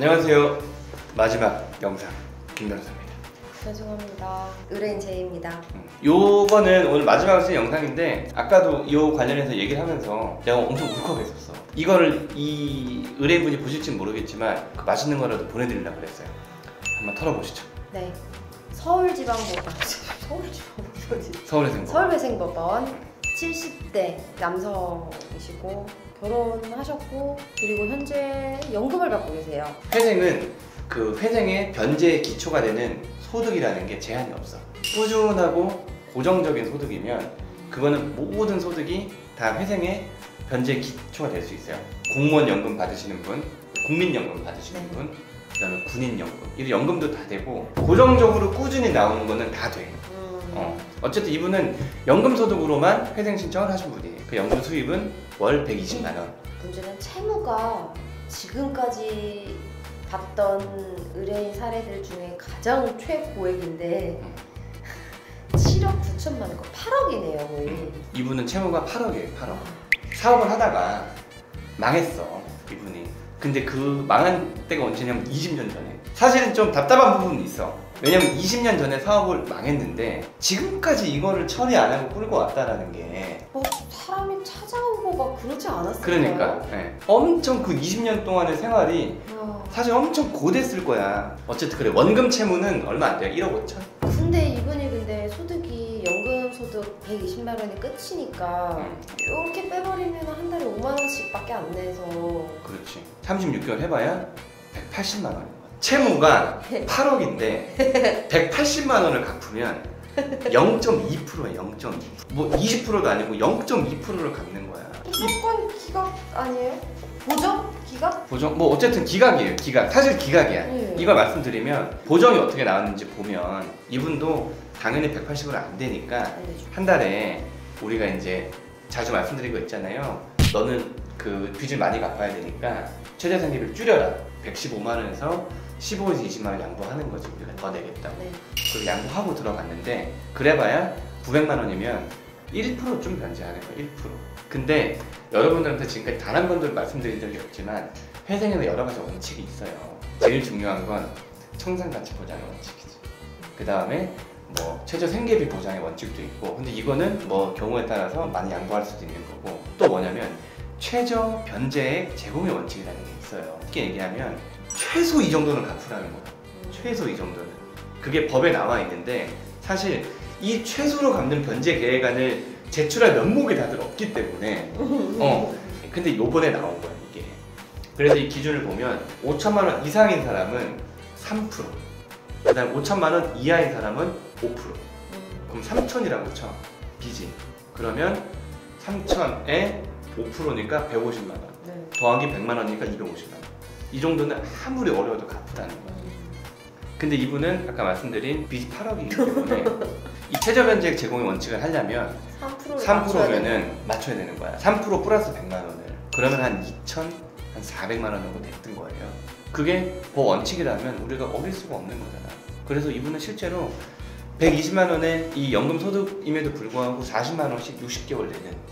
안녕하세요. 마지막 영상 김변호사입니다. 죄송합니다. 의뢰인 제이입니다. 요거는 오늘 마지막 영상인데 아까도 요 관련해서 얘기를 하면서 내가 엄청 울컥했었어. 이거를 이 의뢰인분이 보실진 모르겠지만 그 맛있는 거라도 보내드리려고 그랬어요. 한번 털어보시죠. 네. 서울지방법원 서울회생법원 70대 남성이시고 결혼하셨고 그리고 현재 연금을 받고 계세요. 회생은 그 회생의 변제의 기초가 되는 소득이라는 게 제한이 없어. 꾸준하고 고정적인 소득이면 그거는 모든 소득이 다 회생의 변제의 기초가 될 수 있어요. 공무원 연금 받으시는 분, 국민연금 받으시는 분, 그 다음에 군인연금, 이 연금도 다 되고 고정적으로 꾸준히 나오는 거는 다 돼. 어쨌든 이분은 연금 소득으로만 회생 신청을 하신 분이에요. 그 연금 수입은 월 120만 원. 문제는 채무가 지금까지 봤던 의뢰인 사례들 중에 가장 최고액인데 7억 9천만 원, 8억이네요 거의. 이분은 채무가 8억이에요. 8억. 사업을 하다가 망했어 이분이. 근데 그 망한 때가 언제냐면 20년 전에. 사실은 좀 답답한 부분이 있어. 왜냐면 20년 전에 사업을 망했는데 지금까지 이거를 처리 안 하고 끌고 왔다라는 게 사람이 찾아오고가 그렇지 않았을까요? 그러니까 네. 엄청 그 20년 동안의 생활이 사실 엄청 고됐을 거야. 어쨌든 그래. 원금 채무는 얼마 안 돼요. 1억 5천. 근데 이분이 소득이 연금 소득 120만 원이 끝이니까 이렇게 빼버리면 한 달에 5만 원씩 밖에 안 내서. 그렇지. 36개월 해봐야 180만 원이야. 채무가 8억인데 180만 원을 갚으면 0.2%야. 0.2%. 뭐 20%도 아니고 0.2%를 갚는 거야. 무조건 기각 아니에요? 보정? 기각? 보정? 뭐 어쨌든 기각이에요. 기각. 사실 기각이야. 이걸 말씀드리면 보정이 어떻게 나왔는지 보면 이분도 당연히 180으로 안 되니까 한 달에 우리가 이제 자주 말씀드린 거 있잖아요. 너는 그 빚을 많이 갚아야 되니까 최저생계비를 줄여라. 115만 원에서 15에서 20만 원 양보하는 거지. 우리가 더 내겠다고. 그리고 양보하고 들어갔는데 그래봐야 900만 원이면 1%좀 변제하는 거야. 1%. 근데 여러분들한테 지금까지 단 한 번도 말씀드린 적이 없지만 회생에는 여러 가지 원칙이 있어요. 제일 중요한 건 청산가치 보장의 원칙이지. 그 다음에 뭐 최저 생계비 보장의 원칙도 있고, 근데 이거는 뭐 경우에 따라서 많이 양보할 수도 있는 거고, 또 뭐냐면 최저 변제액 제공의 원칙이라는 게 있어요. 쉽게 얘기하면 최소 이 정도는 갚으라는 거야. 최소 이 정도는. 그게 법에 나와 있는데 사실 이 최소로 갚는 변제 계획안을 제출할 면목이 다들 없기 때문에 근데 요번에 나온 거야 이게. 그래서 이 기준을 보면 5천만 원 이상인 사람은 3%, 그 다음 5천만 원 이하인 사람은 5%. 그럼 3천이라고 쳐 빚이. 그러면 3천에 5%니까 150만 원 더하기 100만 원이니까 250만 원. 이 정도는 아무리 어려워도 갚으라는 거야. 근데 이분은 아까 말씀드린 빚이 8억이기 때문에 이 최저 변제액 제공의 원칙을 하려면 3%면은 맞춰야 되는 거야. 3% 플러스 100만 원을. 그러면 한 2,400만 원 정도 됐던 거예요. 그게 그 원칙이라면 우리가 어길 수가 없는 거잖아. 그래서 이분은 실제로 120만 원의 이 연금 소득임에도 불구하고 40만 원씩 60개월 내는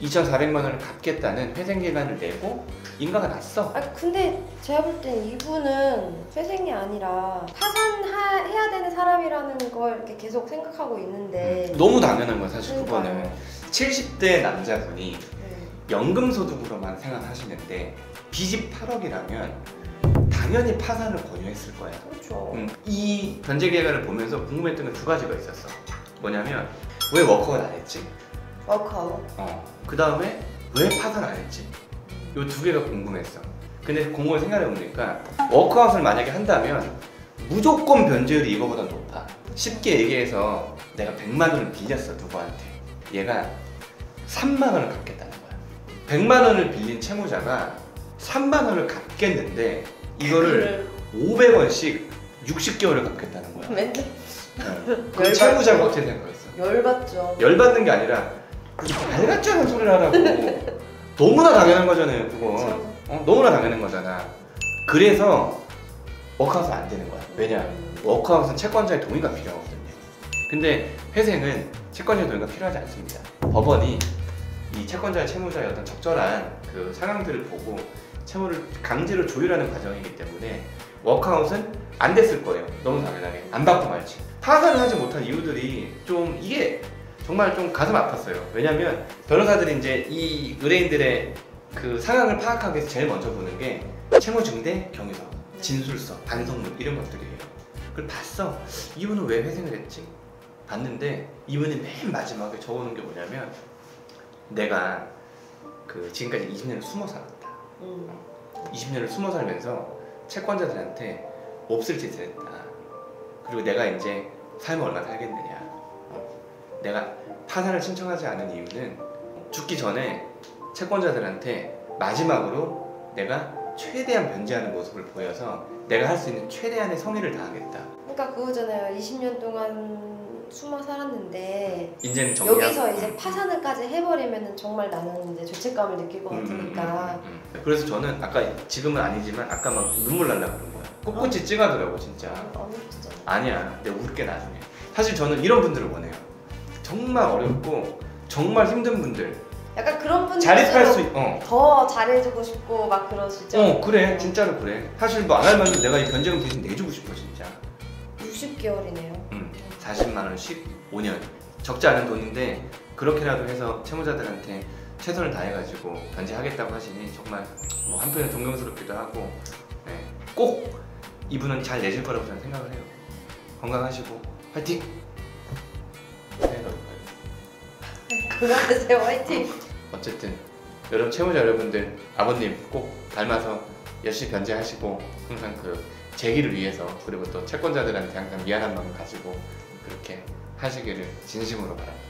2,400만 원을 갚겠다는 회생 기간을 내고 인가가 났어. 근데 제가 볼 땐 이분은 회생이 아니라 파산해야 되는 사람이라는 걸 이렇게 계속 생각하고 있는데 너무 당연한 거야 사실. 그거는 70대 남자분이 연금 소득으로만 생각하시는데 빚이 8억이라면 당연히 파산을 권유했을 거야. 그렇죠. 이 변제 계획안을 보면서 궁금했던 게 두 가지가 있었어. 뭐냐면 왜 워크아웃 안 했지? 워크아웃. 그 다음에 왜 파산 안 했지? 이 두 개가 궁금했어. 근데 공무원 생각해 보니까 워크아웃을 만약에 한다면 무조건 변제율이 이거보다 높아. 쉽게 얘기해서 내가 100만 원을 빌렸어 누구한테. 얘가 3만 원을 갚겠다는 거야. 100만 원을 빌린 채무자가 3만 원을 갚겠는데 이거를 500원씩 60개월을 갚겠다는 거야. 맨날 그 채무자가 어떻게 생각했어? 열받죠. 열받는 게 아니라 말 같지 않은 소리를 하라고. 너무나 당연한 거잖아요 그거. 너무나 당연한 거잖아. 그래서 워크아웃은 안 되는 거야. 왜냐? 워크아웃은 채권자의 동의가 필요하거든요. 근데 회생은 채권자의 동의가 필요하지 않습니다. 법원이 이 채권자의 채무자의 어떤 적절한 그 상황들을 보고 채무를 강제로 조율하는 과정이기 때문에 워크아웃은 안 됐을 거예요. 너무 당연하게 안 받고 말지. 파산을 하지 못한 이유들이 좀 이게 정말 좀 가슴 아팠어요. 왜냐면 변호사들이 이제 이 의뢰인들의 그 상황을 파악하기 위해서 제일 먼저 보는 게 채무증대 경위서, 진술서, 반성문 이런 것들이에요. 그걸 봤어. 이분은 왜 회생을 했지? 봤는데 이분이 맨 마지막에 적어놓은 게 뭐냐면 내가 그 지금까지 20년을 숨어 살았다. 20년을 숨어 살면서 채권자들한테 몹쓸 짓을 했다. 그리고 내가 이제 삶을 얼마나 살겠느냐. 내가 파산을 신청하지 않은 이유는 죽기 전에 채권자들한테 마지막으로 내가 최대한 변제하는 모습을 보여서 내가 할 수 있는 최대한의 성의를 다하겠다. 그러니까 그거잖아요. 20년 동안 숨어 살았는데 이제는 정리하고 여기서 이제 파산을까지 해버리면 정말 나는 이제 죄책감을 느낄 것 같으니까. 그래서 저는 아까 지금은 아니지만 아까 막 눈물 날라 그런 거야. 꿋꿋이 찡하더라고 진짜. 진짜. 아니야, 내가 울게 나중에. 사실 저는 이런 분들을 원해요. 정말 어렵고 정말 힘든 분들. 약간 그런 분들 자립할 수 더 잘해주고 싶고 막 그러시죠? 그래 진짜로 그래. 사실 뭐 안 할 만큼 내가 이 변제금 대신 내주고 싶어 진짜. 60개월이네요. 40만 원씩 5년. 적지 않은 돈인데 그렇게라도 해서 채무자들한테 최선을 다해가지고 변제하겠다고 하시니 정말 뭐 한편에 존경스럽기도 하고 네. 꼭 이분은 잘 내실 거라고 저는 생각을 해요. 건강하시고 화이팅! 건강하세요. 화이팅! 어쨌든 여러분 채무자 여러분들 아버님 꼭 닮아서 열심히 변제하시고 항상 그 재기를 위해서 그리고 또 채권자들한테 항상 미안한 마음을 가지고 그렇게 하시기를 진심으로 바랍니다.